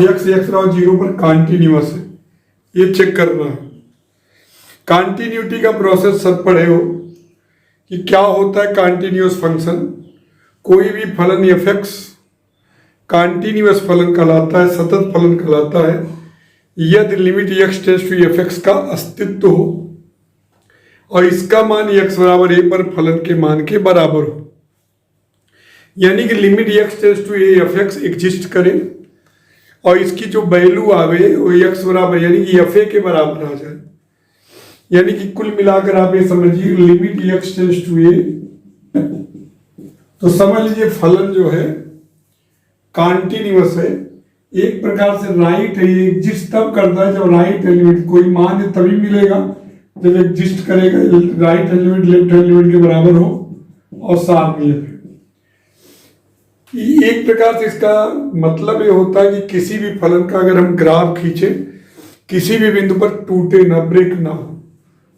X बराबर 0 पर continuous है, ये चेक करना है। कॉन्टिन्यूटी का प्रोसेस सब पढ़े हो कि क्या होता है कॉन्टिन्यूअस फंक्शन। कोई भी फलन एफ एक्स कॉन्टिन्यूअस फलन कहलाता है, सतत फलन कहलाता है यदि limit x tends to f x का अस्तित्व हो और इसका मान एक्स बराबर ए पर फलन के मान के बराबर हो। यानी कि limit x tends to a f x exist करे और इसकी जो वैल्यू आवे वो एक्स बराबर यानी कि एफ ए के बराबर आ जाए। यानी कि कुल मिलाकर आप ये समझिए लिमिट एक्स टेंड्स टू ए, तो समझ लीजिए फलन जो है कॉन्टिन्यूअस है, एक प्रकार से राइट है, ये एग्जिस्ट तब करता है जब राइट एलिमेंट कोई मान है तभी मिलेगा जब एग्जिस्ट करेगा, राइट एलिमेंट लेफ्ट एलिमेंट के बराबर हो और साथ में। एक प्रकार से इसका मतलब ये होता है कि किसी भी फलन का अगर हम ग्राफ खींचे किसी भी बिंदु पर टूटे ना, ब्रेक ना हो,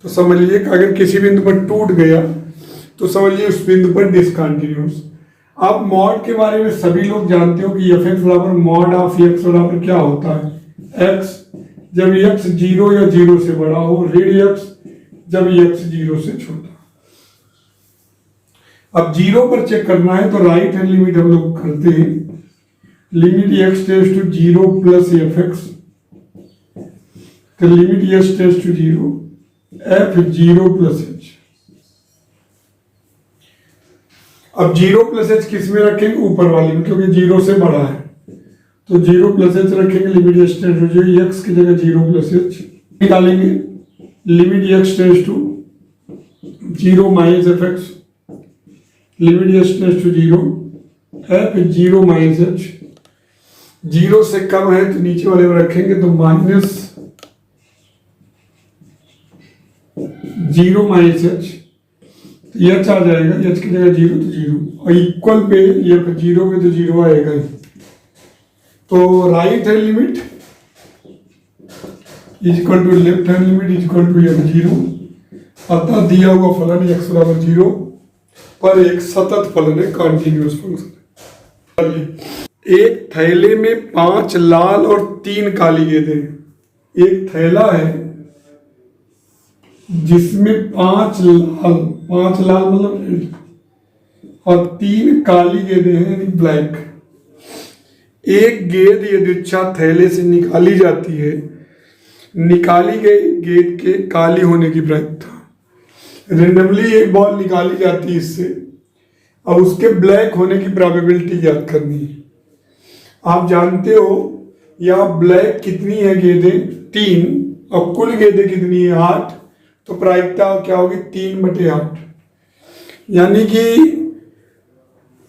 तो समझ लीजिए कि अगर किसी बिंदु पर टूट गया तो समझ लीजिए उस बिंदु पर डिसकंटिन्यूअस। आप मॉड के बारे में सभी लोग जानते हो कि एफ एक्स बराबर मॉड ऑफ एक्स बराबर क्या होता है, एक्स जब एक्स 0 या 0 से बड़ा हो, रेड एक्स जब एक्स 0 से छोटा। अब 0 पर चेक करना है तो राइट हैंड लिमिट हम लोग करते हैं, limit x tends to 0 plus f x, तो limit x tends to 0 f 0 plus h. अब 0 प्लस एच किस में रखेंगे, ऊपर वाले में, क्योंकि 0 से बड़ा है तो 0 प्लस एच रखेंगे, limit x tends to 0, x की जगह 0 प्लस एच निकालेंगे, limit x tends to 0 minus f x, limit x tends to 0 f 0 minus h. 0 से कम है तो नीचे वाले में रखेंगे तो माइनस 0 माइनस एच, तो एच आ जाएगा, एच की जगह 0 तो 0 और इक्वल पे ये 0 पे तो 0 आएगा ही। तो right hand limit is equal to left hand limit is equal to f 0। अतः दिया हुआ फलन एक्स बराबर 0 पर एक सतत फलन है, कॉन्टिन्यूअस फंक्शन है। एक थैले में 5 लाल और 3 काली गेंदें हैं। एक थैला है जिसमें 5 लाल मतलब रेड और 3 काली गेंदें हैं यानी ब्लैक। एक गेंद यदि इच्छा थैले से निकाली जाती है, निकाली गई गेंद के काली होने की प्रायिकता, रेंडमली एक बॉल निकाली जाती है इससे और उसके ब्लैक होने की प्रोबेबिलिटी ज्ञात करनी है। आप जानते हो यहाँ ब्लैक कितनी है गेंदें, 3 और कुल गेंदें कितनी है 8, तो प्रायिकता क्या होगी 3/8। यानी कि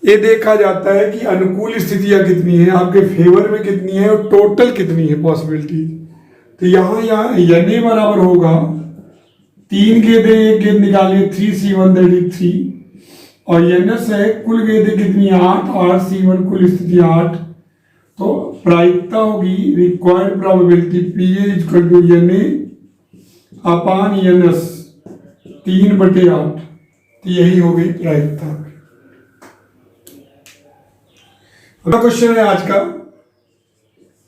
ये देखा जाता है कि अनुकूल स्थितियां कितनी है, आपके फेवर में कितनी है और टोटल कितनी है पॉसिबिलिटी। तो यहाँ एन ए बराबर होगा 3 गेंदें, एक गेंद निकालिए 3C1 दैट इज 3 और एन एस है कुल गेंदें कितनी 8C1 कुल स्थिति 8, तो प्रायिकता होगी required probability p a equal to n a upon n s 3/8, तो यही हो गई प्रायिकता। अगला क्वेश्चन है आज का,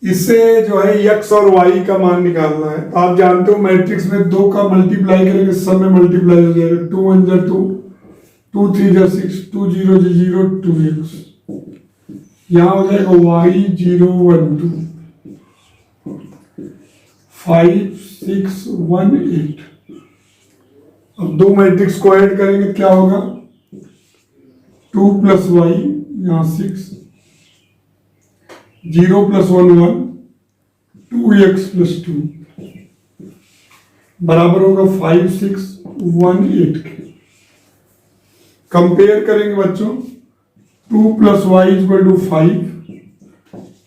इससे जो है x और y का मान निकालना है। आप जानते हो मैट्रिक्स में 2 का मल्टीप्लाई करेंगे सब में मल्टीप्लाई हो जाएगा, 2 1 जा 2, 2 3 जा 6, 2 0 जा 0, 2x, यहाँ हो जाएगा y 0 1 2 5 6 1 8। अब 2 मैट्रिक्स को ऐड करेंगे क्या होगा 2 प्लस y यहाँ 6, 0 प्लस 1 1, 2x प्लस 2 बराबर होगा 5 6 1 8 के। कंपेयर करेंगे बच्चों 2 प्लस वाई इक्वल टू 5,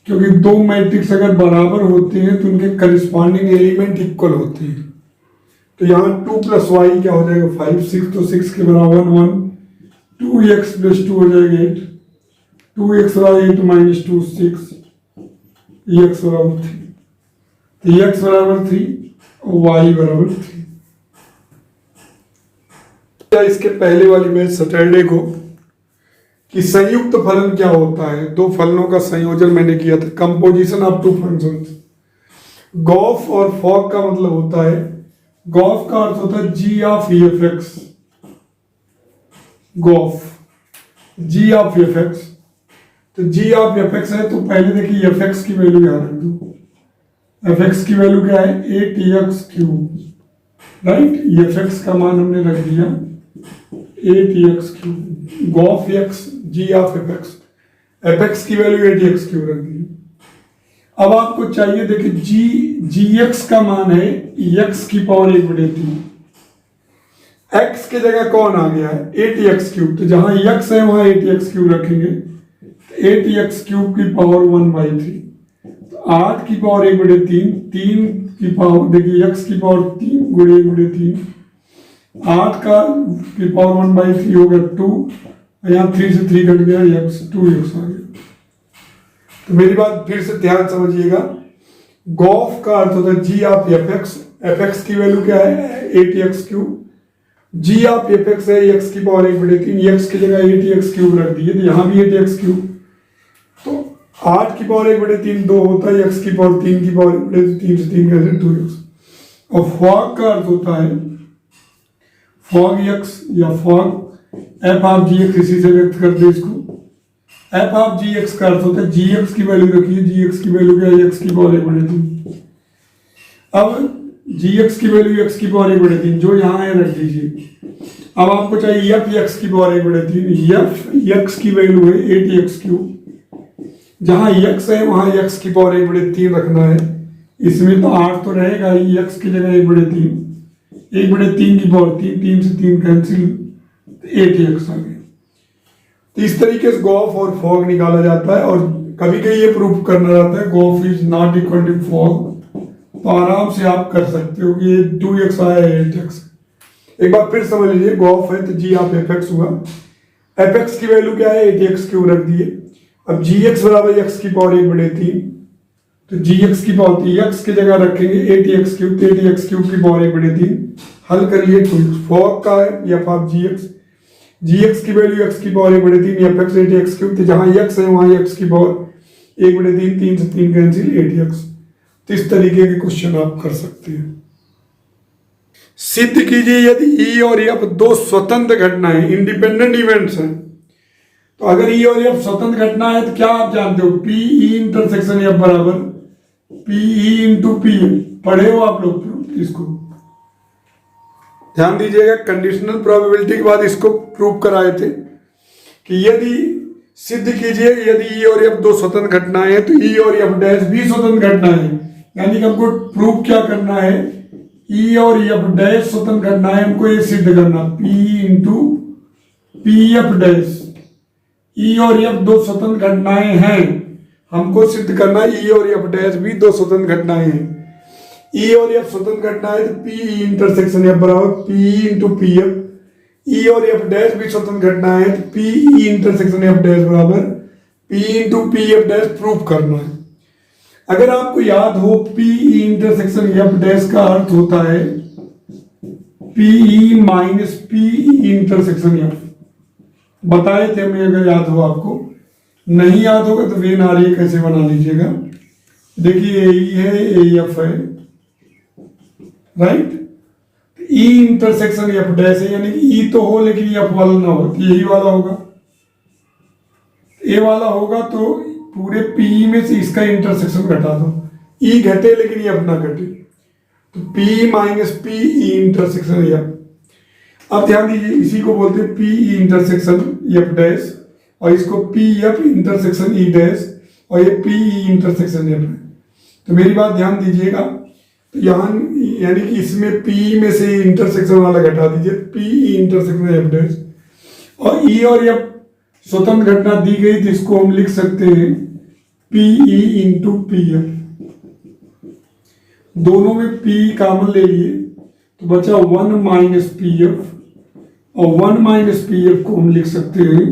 क्योंकि 2 मैट्रिक्स अगर बराबर होते हैं तो उनके करस्पॉन्डिंग एलिमेंट इक्वल होते हैं। तो यहाँ 2 प्लस वाई क्या हो जाएगा 5 6, तो 6 के बराबर 1, 2x प्लस 2 हो जाएगा 8, 2x बराबर 8 माइनस 2 6, x बराबर 3, तो x बराबर 3 और y बराबर 3। इसके पहले वाली मैच सैटरडे को कि संयुक्त फलन क्या होता है। दो फलनों का संयोजन मैंने किया था, composition of two functions. Gof और फॉग का मतलब होता है, गॉफ का अर्थ होता है g of f x, gof g of f x. तो जी ऑफ एफ एक्स है तो पहले देखिए एफ एक्स की वैल्यू यहाँ रख दो। एफ एक्स की वैल्यू क्या है, eight x cube, right. F x का मान हमने रख दिया eight x cube, gof x g of f x, f x की value eight x cube रख दी। अब आपको चाहिए, देखिए जी एक्स का मान है एक्स की पावर 1/3, एक्स की जगह कौन आ गया है, ए टी एक्स क्यूब। तो जहां एक्स है वहां ए टी एक्स क्यूब रखेंगे, तो ए टी एक्स क्यूब की पावर 1/3, तो 8 की पावर 1/3, 3 की पावर, देखिए एक्स की पावर 3 गुणे 1/3, 8 का की पावर 1/3 हो गया 2, यहाँ 3 से 3 कट गया, एक्स 2x आ गया। तो मेरी बात फिर से ध्यान समझिएगा, गॉफ का अर्थ होता है g of f x, f x की वैल्यू क्या है eight x cube, g of f x है एक्स की पावर 1/3, एक्स की जगह ए टी एक्स क्यूब रख दिए, तो यहाँ भी ए टी एक्स क्यूब। तो 8 की पावर 1/3 2 होता है, एक्स की पावर 3 की पावर 1/3 से 3 कैसे 2x। और फॉग का अर्थ होता है फॉग एक्स या fog f of g x, इसी से व्यक्त कर दे इसको। एफ ऑफ जी एक्स का अर्थ होता है जी एक्स की वैल्यू रखिए, जी एक्स की वैल्यू क्या है एक्स की पावर 1/3। अब जी एक्स की वैल्यू एक्स की पावर 1/3 जो यहाँ है रख दीजिए। अब आपको चाहिए एफ एक्स की पावर 1/3, एफ एक्स की वैल्यू है ए टी एक्स क्यूब, जहाँ एक्स है वहाँ एक्स की पावर 1/3 रखना है। इसमें तो 8 तो रहेगा ही, एक्स की जगह 1/3, 1/3 की पावर 3, 3 से 3 कैंसिल, ए टी एक्स आ गया। तो इस तरीके से गॉफ और फॉग निकाला जाता है। और कभी कभी ये प्रूफ करना रहता है gof is not equal to fog, तो आराम से आप कर सकते हो कि 2x आया है 8x। एक बार फिर समझ लीजिए, गॉफ है तो जी ऑफ एफ एक्स हुआ, एफ एक्स की वैल्यू क्या है ए टी एक्स क्यूब रख दिए। अब जी एक्स बराबर एक्स की पावर 1/3, तो जी एक्स की पावर एक्स की जगह रखेंगे A T x cube, A T x cube की पावर 1/3, हल करिए 2x। फॉग का है एफ ऑफ जी एक्स की वैल्यू एक्स की power 1/3 F x A T x cube, तो जहां एक्स है वहां एक्स की पावर 1/3, 3 से 3 कैंसिल, ए टी एक्स। तो इस तरीके के क्वेश्चन आप कर सकते हैं। सिद्ध कीजिए यदि ई और एफ दो स्वतंत्र घटनाएं, इंडिपेंडेंट इवेंट्स हैं। तो अगर ई और एफ स्वतंत्र घटना है तो क्या आप जानते हो, पी ई इंटरसेक्शन एफ बराबर पी ई इंटू पी। पढ़े हो आप लोग इसको, ध्यान दीजिएगा। कंडीशनल प्रोबेबिलिटी के बाद इसको प्रूव कराए थे कि यदि सिद्ध कीजिए यदि ई और एफ दो स्वतंत्र घटनाएं हैं तो ई और एफ डैश भी स्वतंत्र घटनाएं हैं। यानी कि हमको प्रूव क्या करना है, ई और एफ डैश स्वतंत्र घटनाएं, हमको ये सिद्ध करना P into P F dash. E और एफ दो स्वतंत्र घटनाएं हैं, हमको सिद्ध करना है ई और एफ डैश भी दो स्वतंत्र घटनाएं हैं। ई और एफ स्वतंत्र घटनाएं तो पी ई इंटरसेक्शन एफ बराबर P into P F. E और एफ डैश भी स्वतंत्र घटनाएं हैं तो P E intersection F dash बराबर P into P F dash prove करना है। अगर आपको याद हो P E intersection F dash का अर्थ होता है P E minus P intersection F, बताए थे हमें, अगर याद हो आपको। नहीं याद होगा तो वेन आ रही है कैसे बना लीजिएगा। देखिए ए ई है ए एफ है, राइट। ई इंटरसेक्शन एफ डैश है, यानी कि ई तो हो लेकिन एफ वाला ना हो, यही वाला होगा। ए वाला होगा तो पूरे पी में से इसका इंटरसेक्शन घटा दो, ई घटे लेकिन एफ ना घटे, तो P minus P E intersection F. अब ध्यान दीजिए, इसी को बोलते हैं P E intersection F dash, और इसको P F intersection E dash, और ये पी ई इंटरसेक्शन एफ है। तो मेरी बात ध्यान दीजिएगा, तो यहाँ यानी कि इसमें पी में से इंटरसेक्शन वाला घटा दीजिए, P E intersection F dash. और ई और एफ स्वतंत्र घटना दी गई तो इसको हम लिख सकते हैं P E into P F. दोनों में पी कॉमन ले लिए तो बचा 1 माइनस पी एफ, और 1 माइनस पी एफ को हम लिख सकते हैं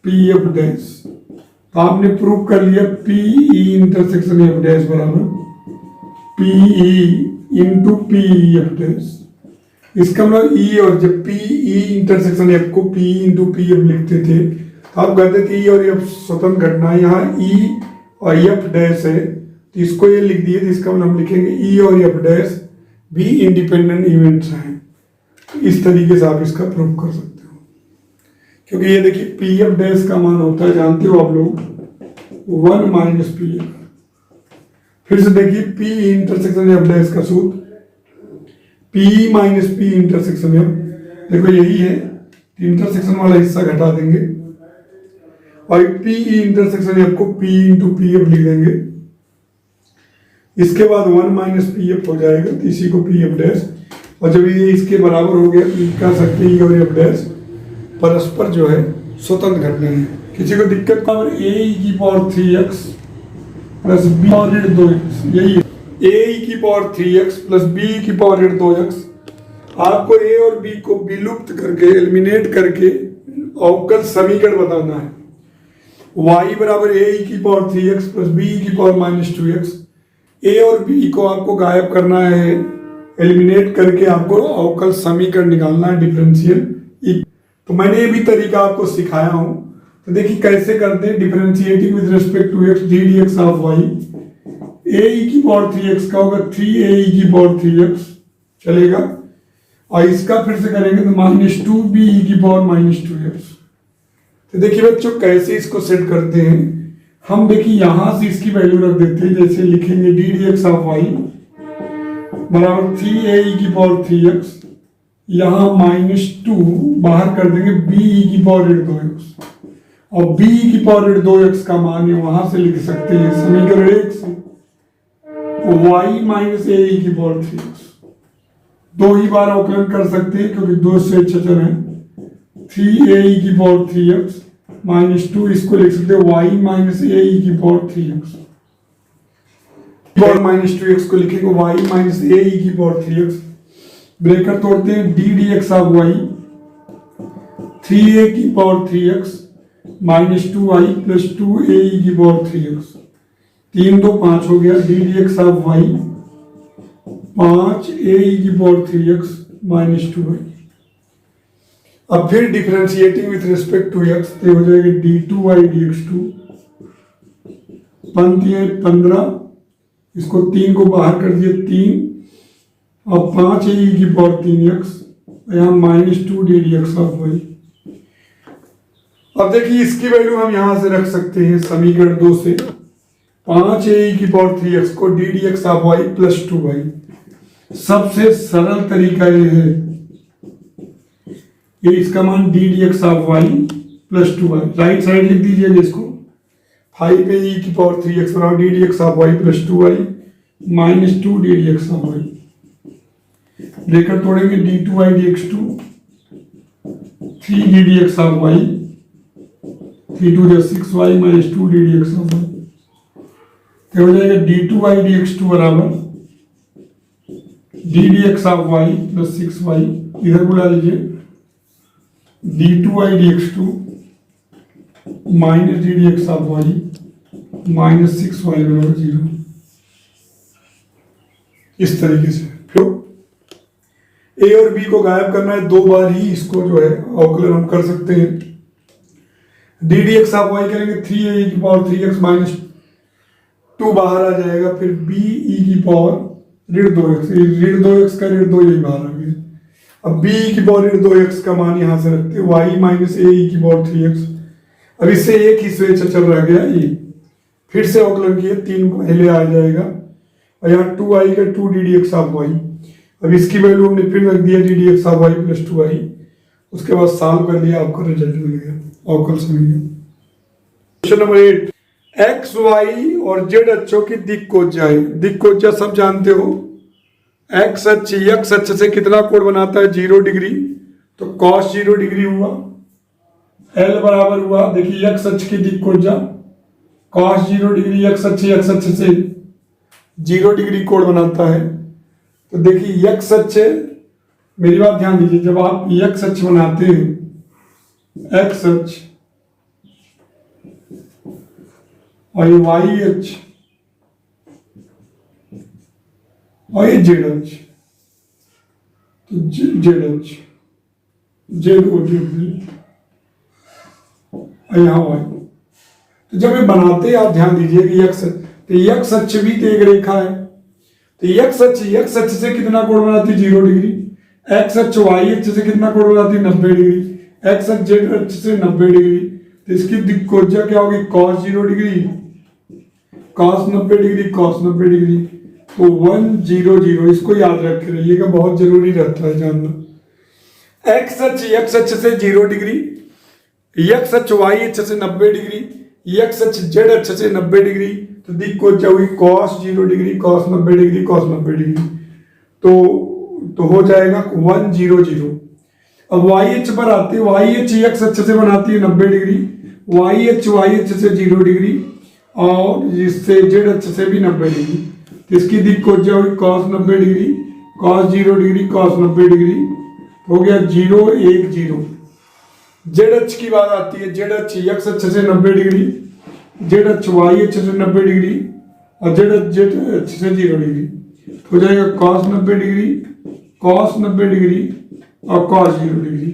पी एफ डैश। तो आपने प्रूव कर लिया P E intersection F dash बराबर P E into P F dash. इसका मतलब ई, और जब पी ई इंटरसेक्शन एफ को पी इंटू पी एफ लिखते थे आप कहते थे ई और एफ स्वतंत्र घटना है, यहाँ ई और एफ डैश है तो इसको ये लिख दिए, तो इसका मतलब हम लिखेंगे ई और एफ डैश भी इंडिपेंडेंट इवेंट्स हैं। इस तरीके से आप इसका प्रूव कर सकते हो, क्योंकि ये देखिए पी एफ डैश का मान होता है, जानते हो आप लोग, 1 माइनस पी एफ। फिर से देखिए पी इंटरसेक्शन एफ डैश का सूत्र P minus P intersection F, देखो यही है, इंटरसेक्शन वाला हिस्सा घटा देंगे और पी इंटरसेक्शन एफ को पी इंटू पी एफ लिख देंगे। इसके बाद 1 माइनस पी एफ हो जाएगा, तो इसी को पी एफ डैश, और जब ये इसके बराबर हो गया तो कह सकते हैं ई और एफ डैश परस्पर जो है स्वतंत्र घटना है। किसी को दिक्कत पावर ए की power 3x plus B power 2x, यही है ए की पावर 3x प्लस बी की पावर 2x। आपको ए और बी को विलुप्त करके एलिमिनेट करके अवकल समीकरण बताना है। y बराबर ए की पावर 3x प्लस बी की पावर -2x। ए और बी को आपको गायब करना है, एलिमिनेट करके आपको अवकल समीकरण निकालना है, डिफरेंशियल। तो मैंने ये भी तरीका आपको सिखाया हूं, तो देखिए कैसे करते हैं। Differentiating with respect to x D D x of y, a की पावर 3x का होगा 3a की पावर 3x चलेगा, और इसका फिर से करेंगे तो -2b की पावर -2x। तो देखिए बच्चों कैसे इसको सेट करते हैं हम, देखिए यहां से इसकी वैल्यू रख देते हैं, जैसे लिखेंगे d D x of y बराबर 3a की पावर 3x, यहाँ -2 बाहर कर देंगे b की पावर 2x, और b की पावर 2x का मान वहां से लिख सकते हैं समीकरण 1 से, y माइनस ए की पावर 3x। दो ही बार अवकलन कर सकते हैं क्योंकि 2 से चचर है, 3a की पावर 3x -2, इसको लिख सकते हैं y माइनस ए की पावर 3x, पावर -2x को लिखेंगे y माइनस ए की पावर 3x। ब्रेकर तोड़ते हैं, D D x of y 3a की power 3x -2y plus 2a की पावर 3x, 3 2 5 हो गया, d D x of y 5a की पावर 3x -2y। अब फिर differentiating with respect to x, तो हो जाएगा d2y dx2, 15, इसको 3 को बाहर कर दिए 3, और 5a की पावर 3x, यहाँ -2 d D x of y. अब देखिए इसकी वैल्यू हम यहां से रख सकते हैं समीकरण 2 से, 5a की पावर 3x को d D x of y plus 2y। सबसे सरल तरीका ये है, ये इसका मान d D x of y plus 2y, right side लिख दीजिएगा इसको, 5a की पावर 3x बराबर d D x of y plus 2y -2 d D x of y. Breaker तोड़ेंगे, d2y dx2 3 d D x of y, 3 2 6y -2 d D x of y. तो हो जाएगा d2y dx2 बराबर d D x of y plus 6y, इधर बुला लीजिए, d2y dx2 minus d D x of y -6y बराबर 0। इस तरीके से फिर ए और बी को गायब करना है, 2 बार ही इसको जो है अवकलन हम कर सकते हैं। D D x of y करेंगे 3a की पावर 3x -2 बाहर आ जाएगा, फिर b e की पावर 2x, 2x का 2 यही बाहर आ गया। अब b की पावर 2x का मान यहां से रखते हैं, y माइनस ए की पावर 3x। अब इससे एक ही स्वेच्छ अचर रह गया ये, फिर से अवकलन किए 3 पहले आ जाएगा, और यहाँ 2i का 2 d D x of y. अब इसकी वैल्यू हमने फिर रख दिया d D x of y plus 2y, उसके बाद सॉल्व कर लिया, आपका रिजल्ट मिल गया अवकल समीकरण। क्वेश्चन नंबर 8, एक्स वाई और जेड अक्षों की दिक्कोज्जाएं। दिक्कोज्जा सब जानते हो, एक्स अक्ष से कितना कोण बनाता है 0 डिग्री, तो cos 0 डिग्री हुआ, L बराबर हुआ, देखिए एक्स अक्ष की दिक्कोज्जा cos 0 डिग्री, एक्स अक्ष से 0 डिग्री कोण बनाता है। तो देखिए एक्स अक्ष, मेरी बात ध्यान दीजिए, जब आप एक्स अक्ष बनाते हैं, एक्स अक्ष और ये वाई अक्ष और ये जेड अक्ष, तो जेड अक्ष, जेड ओ जेड, और यहाँ y। तो जब ये बनाते हैं आप ध्यान दीजिए कि x, तो x अक्ष भी तो एक रेखा है, तो x अक्ष से कितना कोण बनाती है 0 डिग्री, x अक्ष y अक्ष से कितना कोण बनाती है 90 डिग्री, x अक्ष z अक्ष से 90 डिग्री, तो इसकी दिक्कोज्या क्या होगी cos 0 degree, cos 90 degree, cos 90 degree. तो 100, इसको याद रखे रहिएगा, बहुत जरूरी रहता है जानना। x अक्ष से 0 डिग्री, x अक्ष y अक्ष से 90 डिग्री, x अक्ष z अक्ष से 90 डिग्री, तो दिक्कोज्या हुई cos 0 degree, cos 90 degree, cos 90 degree. तो हो जाएगा 100। अब y अक्ष पर आते हैं, y अक्ष x अक्ष से बनाती है 90 डिग्री, y अक्ष से 0 डिग्री, और इससे z अक्ष से भी 90 डिग्री, तो इसकी दिक्कोज्या हुई cos 90 degree, cos 0 degree, cos 90 degree, हो गया 0 1 0। z अक्ष की बात आती है, z अक्ष x अक्ष से 90 डिग्री, z अक्ष y अक्ष से 90 डिग्री, और z अक्ष से 0 डिग्री, हो जाएगा cos 90 डिग्री, cos 90 डिग्री और cos 0 डिग्री,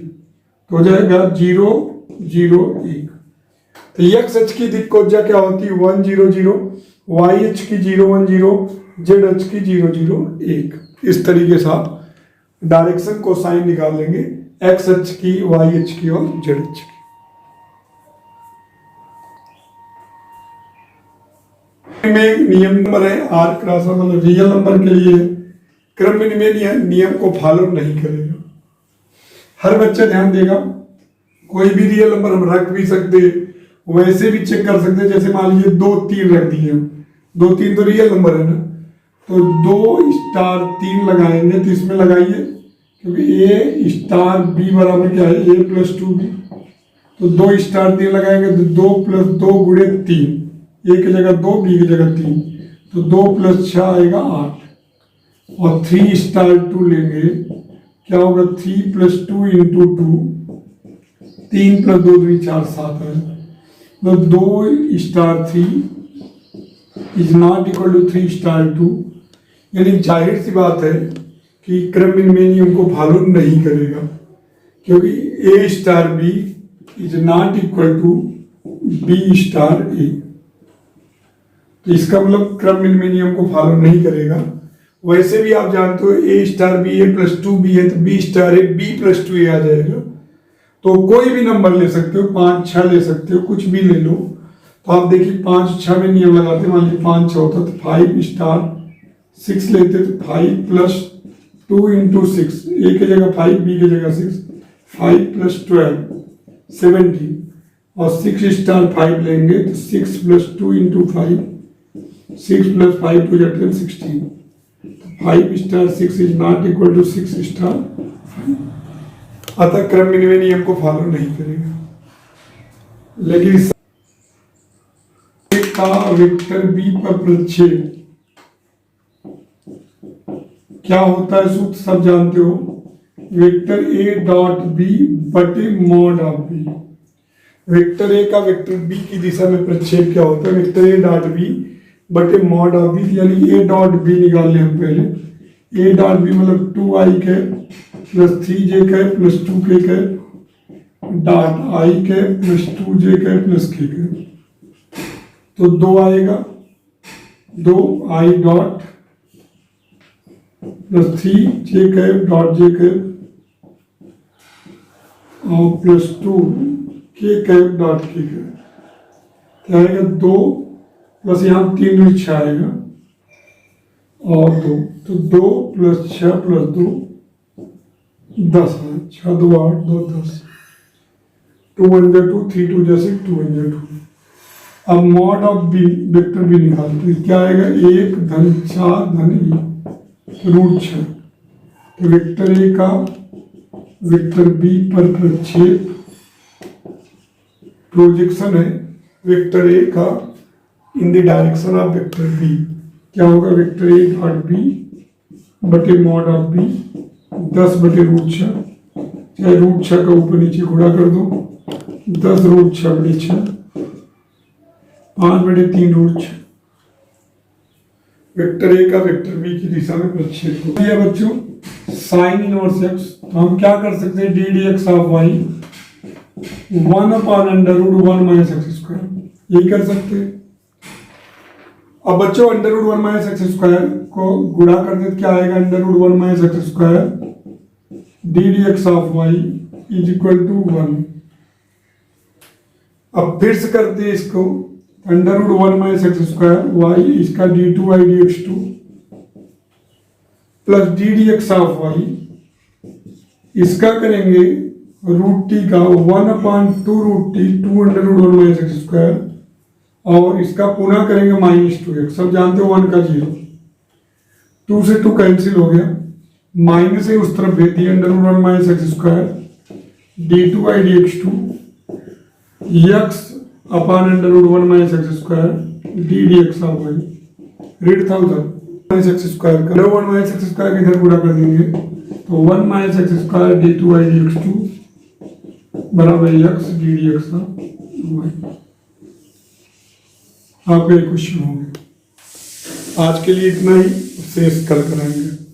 तो हो जाएगा 0 0 1। तो x अक्ष की दिक्कोज्या क्या होती है 1 0 0, y अक्ष की 0 1 0, z अक्ष की 0 0 1। इस तरीके से आप डायरेक्शन को साइन निकाल लेंगे, x अक्ष की, y अक्ष की और z अक्ष की। में नियम नंबर है r क्रॉस मतलब रियल नंबर के लिए क्रम विनिमय नियम को फॉलो नहीं करेगा। हर बच्चा ध्यान देगा, कोई भी रियल नंबर हम रख भी सकते, वैसे भी चेक कर सकते। जैसे मान लीजिए 2 3 रख दिए, 2 3 तो रियल नंबर है ना, तो 2 स्टार 3 लगाएंगे, तो इसमें लगाइए, क्योंकि a स्टार b बराबर क्या है a प्लस 2b, तो 2 स्टार 3 लगाएंगे तो 2 प्लस 2 गुणे 3, a की जगह 2 b की जगह 3, तो 2 प्लस 6 आएगा 8, और 3 स्टार 2 लेंगे, क्या होगा 3 प्लस 2 इंटू 2, 3 प्लस 2 2 4 7 है, तो 2 star 3 is not equal to 3 star 2। यानी जाहिर सी बात है कि क्रम विनिमय नियम को फॉलो नहीं करेगा, क्योंकि a star b is not equal to b star a। तो इसका मतलब क्रम विनिमय नियम को फॉलो नहीं करेगा। वैसे भी आप जानते हो a star b a plus 2b है, तो b star a b plus 2a आ जाएगा। तो कोई भी नंबर ले सकते हो, 5 6 ले सकते हो, कुछ भी ले लो। तो आप देखिए 5 6 में नियम लगाते, मान लीजिए 5 6 होता तो 5 स्टार 6 लेते, तो 5 प्लस 2 इंटू 6, a की जगह 5 b की जगह 6, 5 प्लस 12 17, और 6 स्टार 5 लेंगे तो 6 plus 2 into 5, 6 plus 5 two 10 16, 5 star 6 is not equal to 6 star 5। अतः क्रम विनिमय नियम को फॉलो नहीं करेगा। लेकिन का वेक्टर बी पर प्रक्षेप क्या होता है, सूत्र सब जानते हो, वेक्टर ए डॉट बी बटे mod of B. Vector A का वेक्टर बी की दिशा में प्रक्षेप क्या होता है, वेक्टर ए डॉट बी बटे मॉड ऑफ बी, यानी ए डॉट बी निकाल लें हम पहले। ए डॉट बी मतलब 2i cap plus 3j cap plus 2k cap dot i cap plus 2j cap plus k cap, तो 2 आएगा, 2i dot plus 3j cap dot j cap और plus 2k cap dot k cap, क्या आएगा 2 plus यहाँ 3 6 आएगा और 2, तो 2 plus 6 plus 2 10 है, 6 2 8 2 10, 2 1 2 3 2 जैसे 2 1 2। अब mod of B vector B निकालते, क्या आएगा 1 धन 4 धन e रूट 6। तो वेक्टर ए का वेक्टर बी पर प्रक्षेप प्रोजेक्शन है वेक्टर ए का in the direction of vector B, क्या होगा वेक्टर ए डॉट बी बटे मॉड ऑफ बी 10 बटे रूट 6, चाहे रूट 6 का ऊपर नीचे गुणा कर दो, 10 रूट 6 बटे 6, 5 बटे 3 रूट 6। वेक्टर ए का वेक्टर बी की दिशा में प्रक्षेप होता है बच्चों साइन इनवर्स एक्स। तो हम क्या कर सकते हैं, D D x of Y 1/√1 minus X square, यही कर सकते हैं। अब बच्चों √1 माइनस एक्स स्क्वायर को गुणा कर दे तो क्या आएगा, √1 minus X square D D x of Y is equal to 1। अब फिर से करते हैं इसको, √1 माइनस एक्स स्क्वायर वाई इसका d2y dx2 plus D D x of Y, इसका करेंगे √t का 1/2√t 2√1 माइनस एक्स स्क्वायर, और इसका पुनः करेंगे -2x। सब जानते हो 1 का 0, 2 से 2 कैंसिल हो गया, माइनस है उस तरफ भेज दिया, √1 minus X square d2y dx2 x/√1 minus X square D D x of Y, read था उधर माइनस एक्स स्क्वायर का 1 माइनस एक्स स्क्वायर इधर पूरा कर देंगे, तो 1 minus X square d2y dx2 बराबर x D D x of Y. आपका ये क्वेश्चन हो गया। आज के लिए इतना ही, शेष कल कराएंगे।